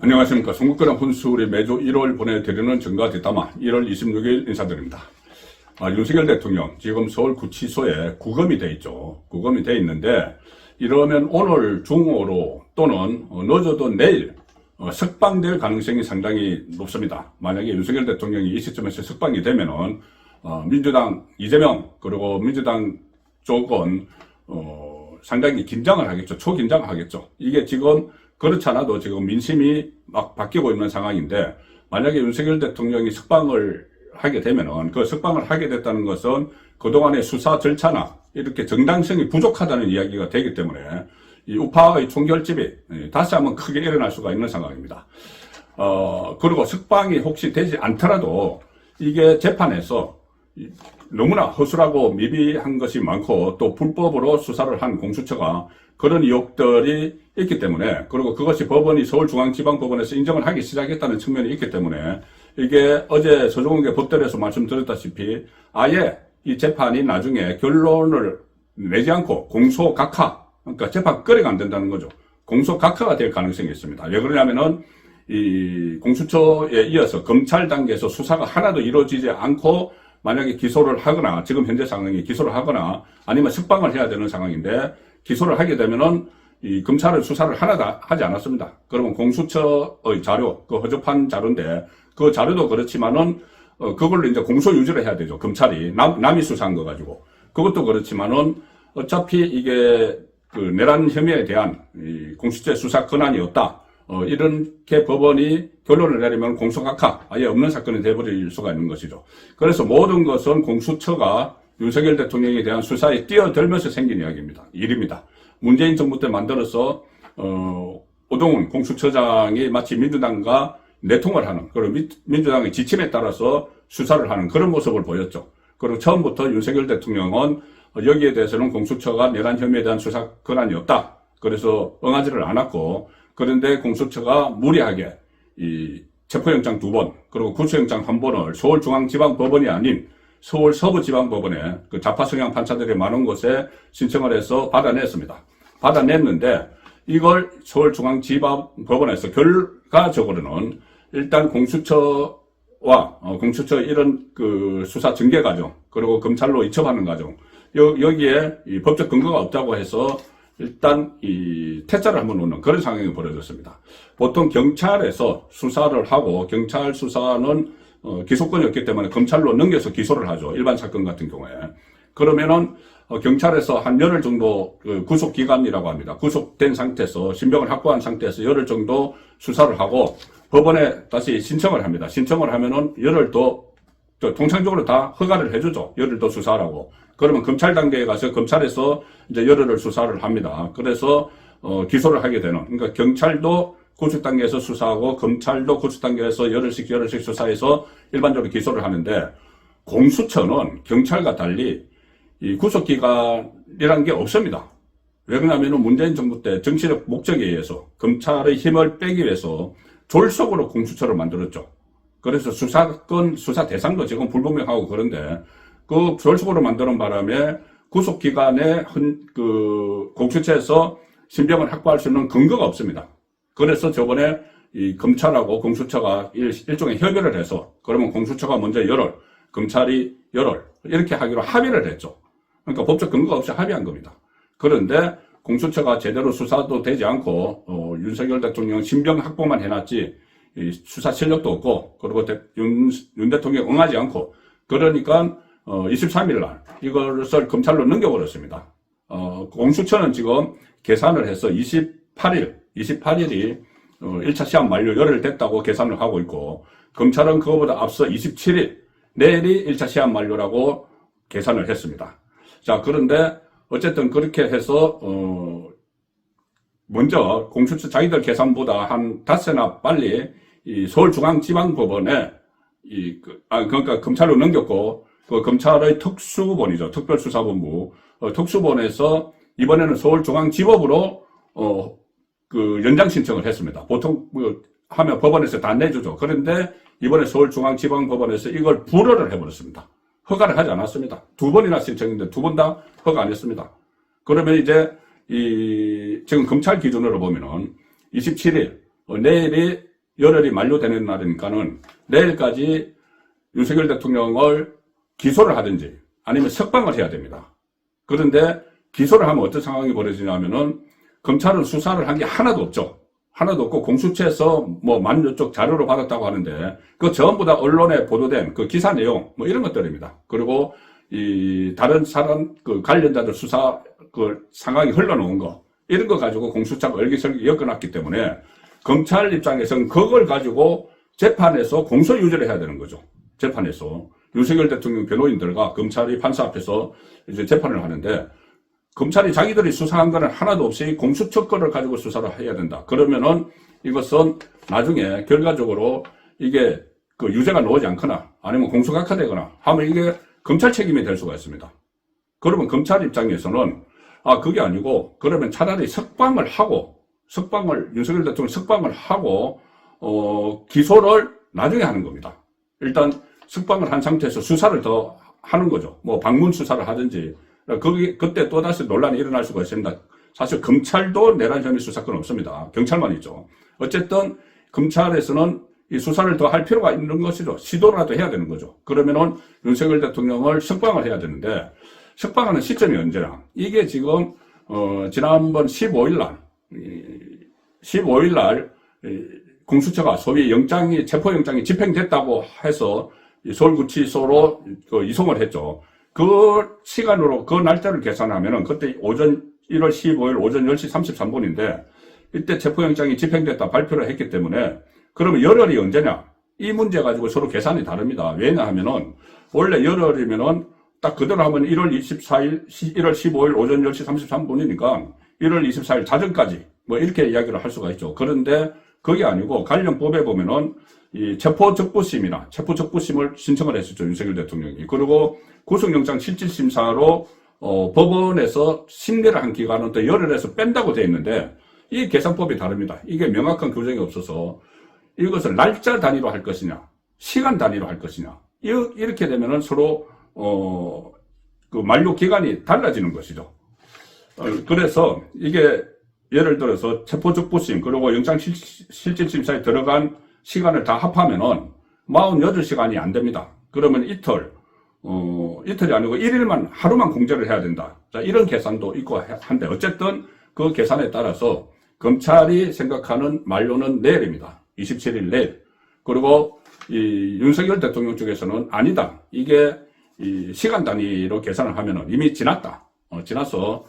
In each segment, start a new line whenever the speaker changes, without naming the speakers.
안녕하십니까. 송국근의 혼술이 매주 1월 보내드리는 정가 뒷담화 1월 26일 인사드립니다. 윤석열 대통령 지금 서울구치소에 구금이 돼 있죠. 구금이 돼 있는데 이러면 오늘 중으로 또는 늦어도 내일 석방될 가능성이 상당히 높습니다. 만약에 윤석열 대통령이 이 시점에서 석방이 되면은 민주당 이재명 그리고 민주당 쪽은 상당히 긴장을 하겠죠. 초긴장을 하겠죠. 이게 지금 그렇지 않아도 지금 민심이 막 바뀌고 있는 상황인데 만약에 윤석열 대통령이 석방을 하게 되면은 그 석방을 하게 됐다는 것은 그동안의 수사 절차나 이렇게 정당성이 부족하다는 이야기가 되기 때문에 이 우파의 총결집이 다시 한번 크게 일어날 수가 있는 상황입니다. 그리고 석방이 혹시 되지 않더라도 이게 재판에서 너무나 허술하고 미비한 것이 많고 또 불법으로 수사를 한 공수처가 그런 의혹들이 있기 때문에 그리고 그것이 법원이 서울중앙지방법원에서 인정을 하기 시작했다는 측면이 있기 때문에 이게 어제 서정훈계 법대로에서 말씀드렸다시피 아예 이 재판이 나중에 결론을 내지 않고 공소각하 그러니까 재판 거래가 안 된다는 거죠. 공소각하가 될 가능성이 있습니다. 왜 그러냐면은 이 공수처에 이어서 검찰 단계에서 수사가 하나도 이루어지지 않고 만약에 기소를 하거나 지금 현재 상황이 기소를 하거나 아니면 석방을 해야 되는 상황인데 기소를 하게 되면은 이 검찰은 수사를 하나도 하지 않았습니다. 그러면 공수처의 자료, 그 허접한 자료인데 그 자료도 그렇지만은 그걸로 이제 공소 유지를 해야 되죠. 검찰이 남이 수사한 거 가지고 그것도 그렇지만은 어차피 이게 그 내란 혐의에 대한 이 공수처 수사 권한이 없다. 이렇게 법원이 결론을 내리면 공소각하, 아예 없는 사건이 돼버릴 수가 있는 것이죠. 그래서 모든 것은 공수처가 윤석열 대통령에 대한 수사에 뛰어들면서 생긴 일입니다. 문재인 정부 때 만들어서, 오동훈 공수처장이 마치 민주당과 내통을 하는, 그리고 민주당의 지침에 따라서 수사를 하는 그런 모습을 보였죠. 그리고 처음부터 윤석열 대통령은 여기에 대해서는 공수처가 내란 혐의에 대한 수사 권한이 없다. 그래서 응하지를 않았고, 그런데 공수처가 무리하게 이 체포영장 2번 그리고 구속영장 1번을 서울중앙지방법원이 아닌 서울 서부지방법원에 그 좌파 성향 판사들이 많은 곳에 신청을 해서 받아냈습니다. 받아냈는데 이걸 서울중앙지방법원에서 결과적으로는 일단 공수처와 공수처 이런 그 수사 전개 과정 그리고 검찰로 이첩하는 과정 여기에 이 법적 근거가 없다고 해서 일단 이 퇴짜를 한번 놓는 그런 상황이 벌어졌습니다. 보통 경찰에서 수사를 하고 경찰 수사는 기소권이 없기 때문에 검찰로 넘겨서 기소를 하죠. 일반 사건 같은 경우에. 그러면은 경찰에서 한 열흘 정도 구속 기간이라고 합니다. 구속된 상태에서 신병을 확보한 상태에서 열흘 정도 수사를 하고 법원에 다시 신청을 합니다. 신청을 하면은 열흘 더 통상적으로 다 허가를 해주죠. 열흘 더 수사하라고. 그러면 검찰 단계에 가서 검찰에서 이제 열흘을 수사를 합니다. 그래서 기소를 하게 되는. 그러니까 경찰도 구속 단계에서 수사하고 검찰도 구속 단계에서 열흘씩 수사해서 일반적으로 기소를 하는데 공수처는 경찰과 달리 이 구속 기간이라는 게 없습니다. 왜 그러냐면은 문재인 정부 때 정치적 목적에 의해서 검찰의 힘을 빼기 위해서 졸속으로 공수처를 만들었죠. 그래서 수사권, 수사 대상도 지금 불분명하고 그런데 그 졸속으로 만드는 바람에 구속 기간에 그 공수처에서 신병을 확보할 수 있는 근거가 없습니다. 그래서 저번에 이 검찰하고 공수처가 일종의 협의를 해서 그러면 공수처가 먼저 열흘, 검찰이 열흘 이렇게 하기로 합의를 했죠. 그러니까 법적 근거가 없이 합의한 겁니다. 그런데 공수처가 제대로 수사도 되지 않고 윤석열 대통령 신병 확보만 해놨지 이 수사 실력도 없고 그리고 윤 대통령 응하지 않고 그러니까 23일 날 이것을 검찰로 넘겨버렸습니다. 공수처는 지금 계산을 해서 28일이 1차 시험 만료 열흘 됐다고 계산을 하고 있고 검찰은 그거보다 앞서 27일 내일이 1차 시험 만료라고 계산을 했습니다. 자, 그런데 어쨌든 그렇게 해서 먼저 공수처 자기들 계산보다 한 닷새나 빨리 이 서울중앙지방법원에 그러니까 검찰로 넘겼고 그 검찰의 특수본이죠. 특별수사본부 특수본에서 이번에는 서울중앙지법으로 그 연장 신청을 했습니다. 보통 하면 법원에서 다 내주죠. 그런데 이번에 서울중앙지방법원에서 이걸 불허를 해버렸습니다. 허가를 하지 않았습니다. 2번이나 신청했는데 2번 다 허가 안 했습니다. 그러면 이제 지금 검찰 기준으로 보면은 27일 내일이 열흘이 만료되는 날이니까는 내일까지 윤석열 대통령을 기소를 하든지 아니면 석방을 해야 됩니다. 그런데 기소를 하면 어떤 상황이 벌어지냐면은 검찰은 수사를 한 게 하나도 없죠. 하나도 없고 공수처에서 뭐 만여 쪽 자료를 받았다고 하는데 그 전부 다 언론에 보도된 그 기사 내용 뭐 이런 것들입니다. 그리고 이 다른 사람 그 관련자들 수사 그 상황이 흘러놓은 거 이런 거 가지고 공수처가 얼기설기 엮어놨기 때문에 검찰 입장에서는 그걸 가지고 재판에서 공소유지를 해야 되는 거죠. 재판에서 윤석열 대통령 변호인들과 검찰이 판사 앞에서 이제 재판을 하는데 검찰이 자기들이 수사한 거는 하나도 없이 공수처 거를 가지고 수사를 해야 된다. 그러면은 이것은 나중에 결과적으로 이게 그 유죄가 나오지 않거나 아니면 공소각하되거나 하면 이게 검찰 책임이 될 수가 있습니다. 그러면 검찰 입장에서는 그게 아니고 그러면 차라리 윤석열 대통령 석방을 하고 기소를 나중에 하는 겁니다. 일단 석방을 한 상태에서 수사를 더 하는 거죠. 뭐 방문 수사를 하든지 그때 또다시 논란이 일어날 수가 있습니다. 사실 검찰도 내란 혐의 수사권 없습니다. 경찰만 있죠. 어쨌든 검찰에서는 이 수사를 더 할 필요가 있는 것이죠. 시도라도 해야 되는 거죠. 그러면은 윤석열 대통령을 석방을 해야 되는데 석방하는 시점이 언제나 이게 지금 지난번 15일 날 공수처가 소위 체포영장이 집행됐다고 해서 서울구치소로 이송을 했죠. 그 시간으로 그 날짜를 계산하면은 그때 1월 15일 오전 10시 33분인데 이때 체포영장이 집행됐다 발표를 했기 때문에 그러면 열흘이 언제냐? 이 문제 가지고 서로 계산이 다릅니다. 왜냐하면은 원래 열흘이면은 딱 그대로 하면 1월 15일 오전 10시 33분이니까 1월 24일 자정까지 뭐 이렇게 이야기를 할 수가 있죠. 그런데 그게 아니고 관련법에 보면은 이 체포적부심을 신청을 했었죠. 윤석열 대통령이. 그리고 구속영장 실질심사로 법원에서 심리를 한 기간은 또 열흘에서 뺀다고 되어 있는데 이 계산법이 다릅니다. 이게 명확한 규정이 없어서 이것을 날짜 단위로 할 것이냐 시간 단위로 할 것이냐 이렇게 되면은 서로 그 만료 기간이 달라지는 것이죠. 그래서 이게 예를 들어서 체포적부심 그리고 영장 실질심사에 들어간 시간을 다 합하면은 48시간이 안 됩니다. 그러면 이틀이 아니고 하루만 공제를 해야 된다. 자, 이런 계산도 있고 한데 어쨌든 그 계산에 따라서 검찰이 생각하는 만료는 내일입니다. 27일 내일. 그리고 이 윤석열 대통령 쪽에서는 아니다. 이게 이 시간 단위로 계산을 하면은 이미 지났다. 지나서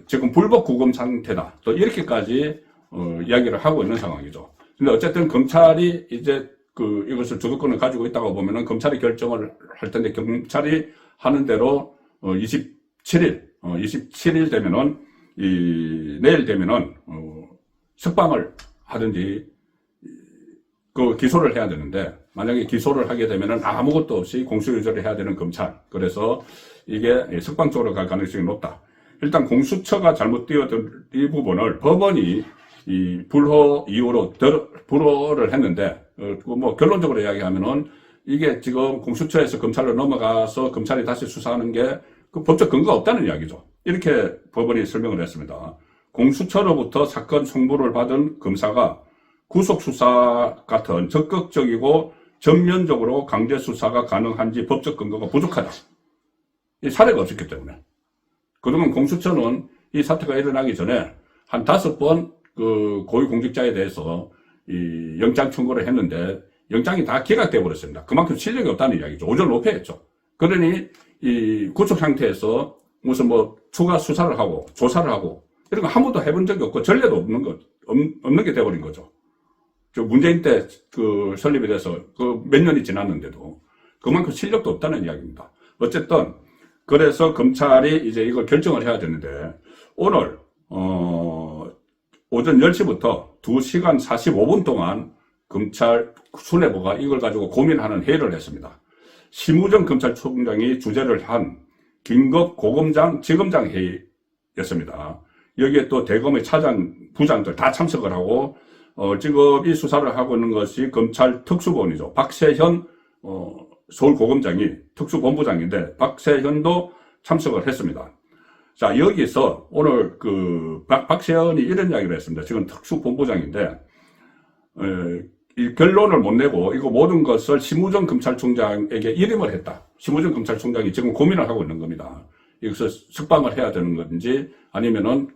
지금 불법 구금 상태다. 또 이렇게까지 이야기를 하고 있는 상황이죠. 근데 어쨌든 검찰이 이제 이것을 주도권을 가지고 있다고 보면은 검찰이 결정을 할 텐데 검찰이 하는 대로 27일 되면은 내일 되면은 석방을 하든지 그 기소를 해야 되는데 만약에 기소를 하게 되면은 아무것도 없이 공소유지를 해야 되는 검찰. 그래서 이게 석방 쪽으로 갈 가능성이 높다. 일단 공수처가 잘못 뛰어든 이 부분을 법원이 이 불허 이유로 불허를 했는데 뭐 결론적으로 이야기하면은 이게 지금 공수처에서 검찰로 넘어가서 검찰이 다시 수사하는 게 그 법적 근거가 없다는 이야기죠. 이렇게 법원이 설명을 했습니다. 공수처로부터 사건 송부를 받은 검사가 구속수사 같은 적극적이고 전면적으로 강제수사가 가능한지 법적 근거가 부족하다. 이 사례가 없었기 때문에. 그동안 공수처는 이 사태가 일어나기 전에 한 5번 그 고위공직자에 대해서 이 영장 청구를 했는데 영장이 다 기각돼 버렸습니다. 그만큼 실력이 없다는 이야기죠. 오전 로패했죠. 그러니 이 구속 상태에서 무슨 뭐 추가 수사를 하고 조사를 하고 이런 거 한 번도 해본 적이 없고 전례도 없는 게 돼버린 거죠. 문재인 때 설립이 돼서 몇 년이 지났는데도 그만큼 실력도 없다는 이야기입니다. 어쨌든 그래서 검찰이 이제 이걸 결정을 해야 되는데 오늘 오전 10시부터 2시간 45분 동안 검찰 수뇌부가 이걸 가지고 고민하는 회의를 했습니다. 심우정 검찰총장이 주재를 한 긴급 고검장 지검장 회의였습니다. 여기에 또 대검의 차장 부장들 다 참석을 하고 지금 이 수사를 하고 있는 것이 검찰 특수본이죠. 박세현 서울고검장이 특수본부장인데 박세현도 참석을 했습니다. 자, 여기서 오늘 박세현이 이런 이야기를 했습니다. 지금 특수본부장인데 이 결론을 못 내고 이거 모든 것을 심우정 검찰총장에게 일임을 했다. 심우정 검찰총장이 지금 고민을 하고 있는 겁니다. 여기서 석방을 해야 되는 건지 아니면은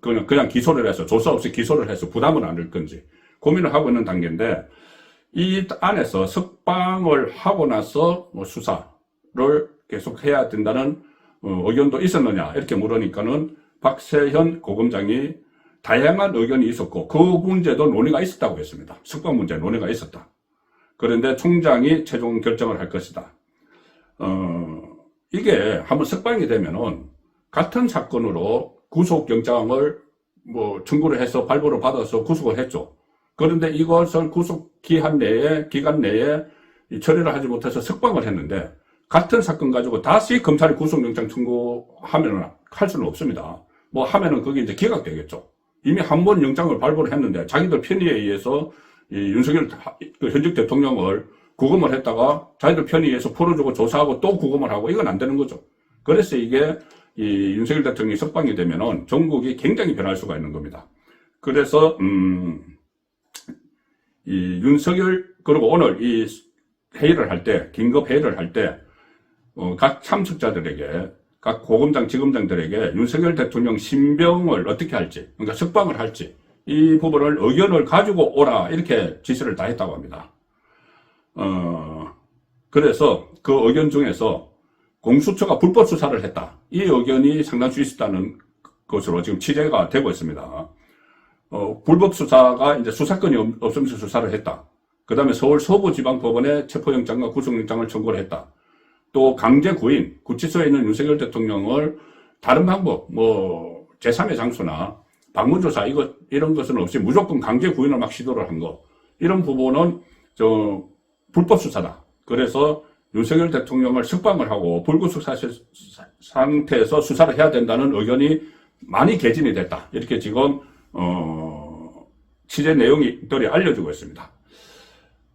그냥 기소를 해서 조사 없이 기소를 해서 부담을 안을 건지 고민을 하고 있는 단계인데, 이 안에서 석방을 하고 나서 뭐 수사를 계속 해야 된다는 의견도 있었느냐 이렇게 물으니까는 박세현 고검장이 다양한 의견이 있었고 그 문제도 논의가 있었다고 했습니다. 석방 문제 논의가 있었다. 그런데 총장이 최종 결정을 할 것이다. 이게 한번 석방이 되면은 같은 사건으로 구속영장을 뭐 청구를 해서 발부를 받아서 구속을 했죠. 그런데 이것을 구속 기간 내에 처리를 하지 못해서 석방을 했는데, 같은 사건 가지고 다시 검찰이 구속영장 청구하면은 할 수는 없습니다. 뭐 하면은 그게 이제 기각되겠죠. 이미 한 번 영장을 발부를 했는데 자기들 편의에 의해서 이 윤석열 현직 대통령을 구금을 했다가 자기들 편의에 의해서 풀어주고 조사하고 또 구금을 하고, 이건 안 되는 거죠. 그래서 이게 이 윤석열 대통령이 석방이 되면은 전국이 굉장히 변할 수가 있는 겁니다. 그래서 이 윤석열, 그리고 오늘 이 회의를 할 때, 긴급 회의를 할 때 각 참석자들에게, 각 고검장, 지검장들에게 윤석열 대통령 신병을 어떻게 할지, 그러니까 석방을 할지, 이 부분을 의견을 가지고 오라 이렇게 지시를 다 했다고 합니다. 그래서 그 의견 중에서 공수처가 불법 수사를 했다, 이 의견이 상당수 있었다는 것으로 지금 취재가 되고 있습니다. 불법 수사가 이제 수사권이 없으면서 수사를 했다. 그 다음에 서울 서부지방법원에 체포영장과 구속영장을 청구를 했다. 또 강제 구인, 구치소에 있는 윤석열 대통령을 다른 방법, 뭐 제3의 장소나 방문조사 이런 것은 없이 무조건 강제 구인을 막 시도를 한 거, 이런 부분은 불법 수사다. 그래서 윤석열 대통령을 석방을 하고 불구속 상태에서 수사를 해야 된다는 의견이 많이 개진이 됐다. 이렇게 지금 취재 내용들이 알려지고 있습니다.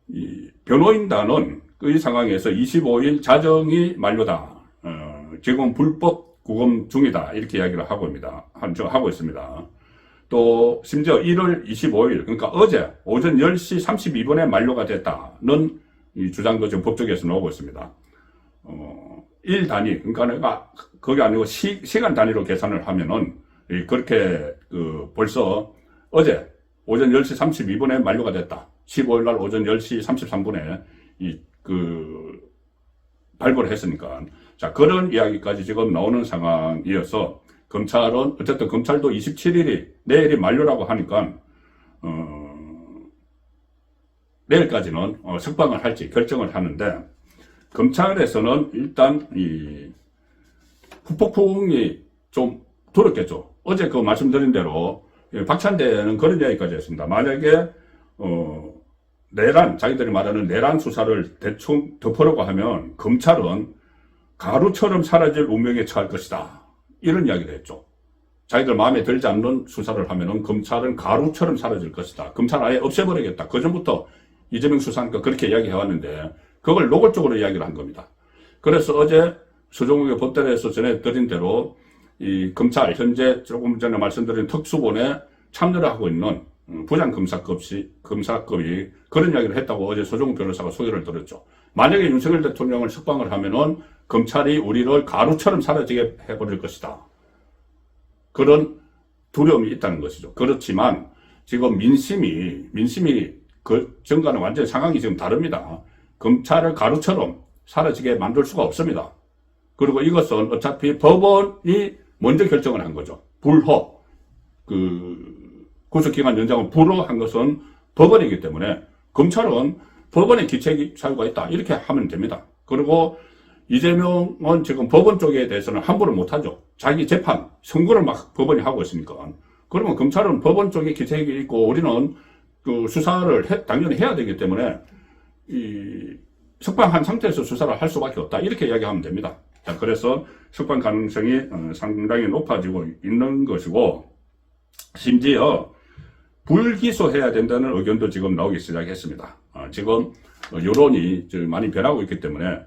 이 변호인단은 이 상황에서 25일 자정이 만료다. 지금 불법 구금 중이다. 이렇게 이야기를 하고 있습니다. 또 심지어 1월 25일, 그러니까 어제 오전 10시 32분에 만료가 됐다는 이 주장도 지금 법조계에서 나오고 있습니다. 일 단위, 그러니까 그게 아니고 시간 단위로 계산을 하면은 그렇게 벌써 어제 오전 10시 32분에 만료가 됐다. 15일 날 오전 10시 33분에 발부를 했으니까. 자, 그런 이야기까지 지금 나오는 상황이어서 검찰은, 어쨌든 검찰도 27일이 내일이 만료라고 하니까, 내일까지는 석방을 할지 결정을 하는데, 검찰에서는 일단 후폭풍이 좀 들었겠죠. 어제 말씀드린 대로 박찬대는 그런 이야기까지 했습니다. 만약에 자기들이 말하는 내란 수사를 대충 덮으려고 하면 검찰은 가루처럼 사라질 운명에 처할 것이다, 이런 이야기를 했죠. 자기들 마음에 들지 않는 수사를 하면은 검찰은 가루처럼 사라질 것이다, 검찰 아예 없애버리겠다. 그전부터 이재명 수사니까 그렇게 이야기해왔는데 그걸 노골적으로 이야기를 한 겁니다. 그래서 어제 서정욱의 법대에서 전해드린 대로 이 검찰, 현재 조금 전에 말씀드린 특수본에 참여를 하고 있는 부장검사급이 그런 이야기를 했다고 어제 서정욱 변호사가 소개를 들었죠. 만약에 윤석열 대통령을 석방을 하면은 검찰이 우리를 가루처럼 사라지게 해버릴 것이다, 그런 두려움이 있다는 것이죠. 그렇지만 지금 민심이 그 전과는 완전히 상황이 지금 다릅니다. 검찰을 가루처럼 사라지게 만들 수가 없습니다. 그리고 이것은 어차피 법원이 먼저 결정을 한 거죠. 구속기간 연장을 불허한 것은 법원이기 때문에 검찰은 법원의 기책 사유가 있다, 이렇게 하면 됩니다. 그리고 이재명은 지금 법원 쪽에 대해서는 함부로 못하죠. 자기 재판, 선고를 막 법원이 하고 있으니까. 그러면 검찰은 법원 쪽에 기책이 있고 우리는 수사를 당연히 해야 되기 때문에 석방한 상태에서 수사를 할 수밖에 없다, 이렇게 이야기하면 됩니다. 자, 그래서 석방 가능성이 상당히 높아지고 있는 것이고, 심지어 불기소해야 된다는 의견도 지금 나오기 시작했습니다. 지금 여론이 많이 변하고 있기 때문에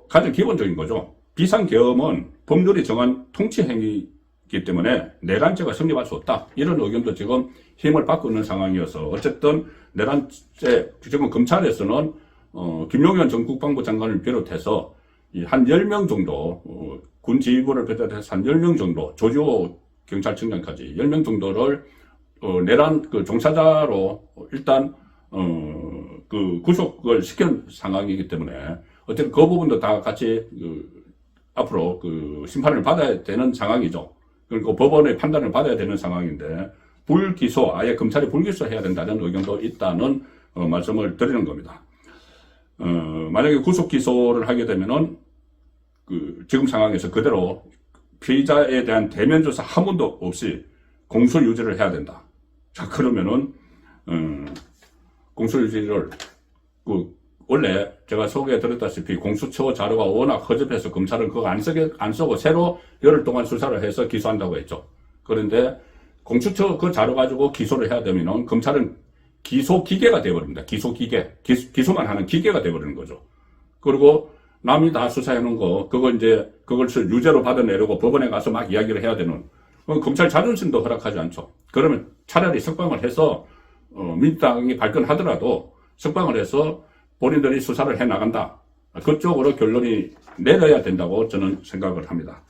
가장 기본적인 거죠. 비상계엄은 법률이 정한 통치행위가 있기 때문에 내란죄가 성립할 수 없다. 이런 의견도 지금 힘을 받고 있는 상황이어서 어쨌든 내란죄 지금 검찰에서는 김용현 전 국방부 장관을 비롯해서 한 10명 정도 군 지휘부를 비롯해서 한 10명 정도 조지호 경찰청장까지 10명 정도를 내란 그 종사자로 일단 그 구속을 시킨 상황이기 때문에 어쨌든 그 부분도 다 같이 앞으로 그 심판을 받아야 되는 상황이죠. 그리고 법원의 판단을 받아야 되는 상황인데 불기소, 아예 검찰이 불기소해야 된다는 의견도 있다는 말씀을 드리는 겁니다. 만약에 구속 기소를 하게 되면은 지금 상황에서 그대로 피의자에 대한 대면 조사 한 번도 없이 공소 유지를 해야 된다. 자, 그러면은 공소 유지를 원래 제가 소개해 드렸다시피 공수처 자료가 워낙 허접해서 검찰은 그거 안 쓰고 새로 열흘 동안 수사를 해서 기소한다고 했죠. 그런데 공수처 그 자료 가지고 기소를 해야 되면은 검찰은 기소 기계가 되어버립니다. 기소 기계. 기소만 하는 기계가 되어버리는 거죠. 그리고 남이 다 수사해 놓은 거, 그걸 유죄로 받아내려고 법원에 가서 막 이야기를 해야 되는, 검찰 자존심도 허락하지 않죠. 그러면 차라리 석방을 해서, 민주당이 발끈하더라도 석방을 해서 본인들이 수사를 해 나간다. 그쪽으로 결론이 내려야 된다고 저는 생각을 합니다.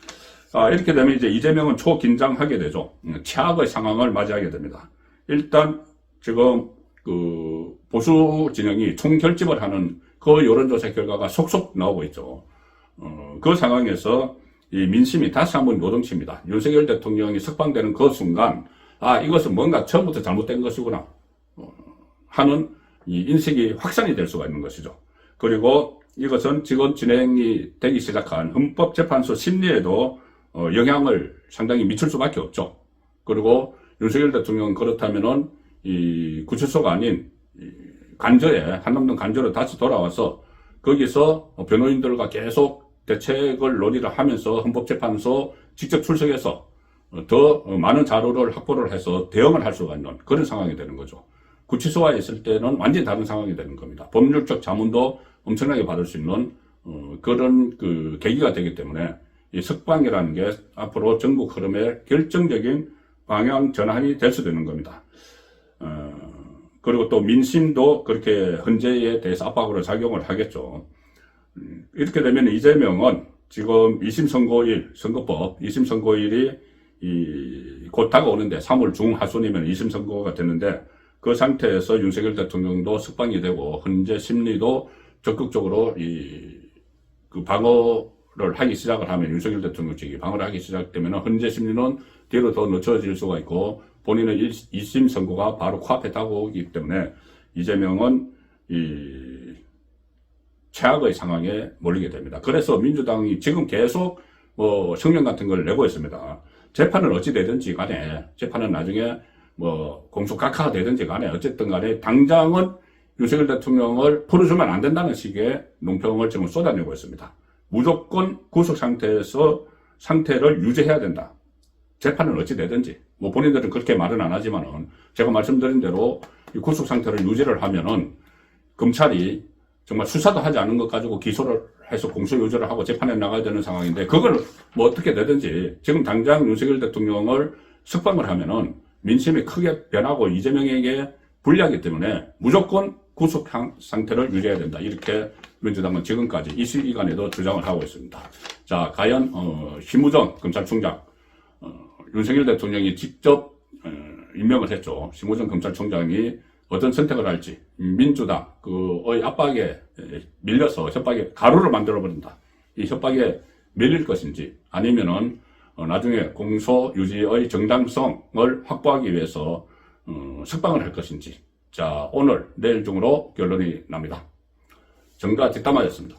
이렇게 되면 이제 이재명은 초긴장하게 되죠. 최악의 상황을 맞이하게 됩니다. 일단 지금 보수 진영이 총결집을 하는 그 여론조사 결과가 속속 나오고 있죠. 그 상황에서 이 민심이 다시 한번 요동칩니다. 윤석열 대통령이 석방되는 그 순간, 이것은 뭔가 처음부터 잘못된 것이구나 하는 이 인식이 확산이 될 수가 있는 것이죠. 그리고 이것은 지금 진행이 되기 시작한 헌법재판소 심리에도 영향을 상당히 미칠 수밖에 없죠. 그리고 윤석열 대통령은 그렇다면은 이 구치소가 아닌 간저에, 한남동 간저로 다시 돌아와서 거기서 변호인들과 계속 대책을 논의를 하면서 헌법재판소 직접 출석해서 더 많은 자료를 확보를 해서 대응을 할 수가 있는 그런 상황이 되는 거죠. 구치소에 있을 때는 완전히 다른 상황이 되는 겁니다. 법률적 자문도 엄청나게 받을 수 있는 그런 계기가 되기 때문에 이 석방이라는 게 앞으로 전국 흐름의 결정적인 방향 전환이 될 수도 있는 겁니다. 그리고 또 민심도 그렇게 헌재에 대해서 압박으로 작용을 하겠죠. 이렇게 되면 이재명은 지금 2심 선고일, 선거법 2심 선고일이 곧 다가오는데 3월 중하순이면 2심 선고가 됐는데 그 상태에서 윤석열 대통령도 석방이 되고 헌재 심리도 적극적으로 방어를 하기 시작을 하면 윤석열 대통령 측이 방어를 하기 시작되면 헌재 심리는 뒤로 더 늦춰질 수가 있고 본인의 2심 선고가 바로 코앞에 다가오기 때문에 이재명은 최악의 상황에 몰리게 됩니다. 그래서 민주당이 지금 계속 성명 같은 걸 내고 있습니다. 재판은 어찌 되든지 간에 재판은 나중에 공소 각하가 되든지 간에 어쨌든 간에 당장은 윤석열 대통령을 풀어주면 안 된다는 식의 논평을 지금 쏟아내고 있습니다. 무조건 구속 상태를 유지해야 된다. 재판은 어찌 되든지 본인들은 그렇게 말은 안 하지만은 제가 말씀드린 대로 이 구속 상태를 유지를 하면은 검찰이 정말 수사도 하지 않은 것 가지고 기소를 해서 공소 유지를 하고 재판에 나가야 되는 상황인데 그걸 어떻게 되든지 지금 당장 윤석열 대통령을 석방을 하면은 민심이 크게 변하고 이재명에게 불리하기 때문에 무조건 구속 상태를 유지해야 된다. 이렇게 민주당은 지금까지 이 시기간에도 주장을 하고 있습니다. 자, 과연 심우정 검찰총장 윤석열 대통령이 직접 임명을 했죠. 심우정 검찰총장이 어떤 선택을 할지 민주당의 압박에 밀려서 협박에 가루를 만들어버린다. 이 협박에 밀릴 것인지 아니면은 나중에 공소 유지의 정당성을 확보하기 위해서 석방을 할 것인지 자 오늘 내일 중으로 결론이 납니다. 정가 뒷담화였습니다.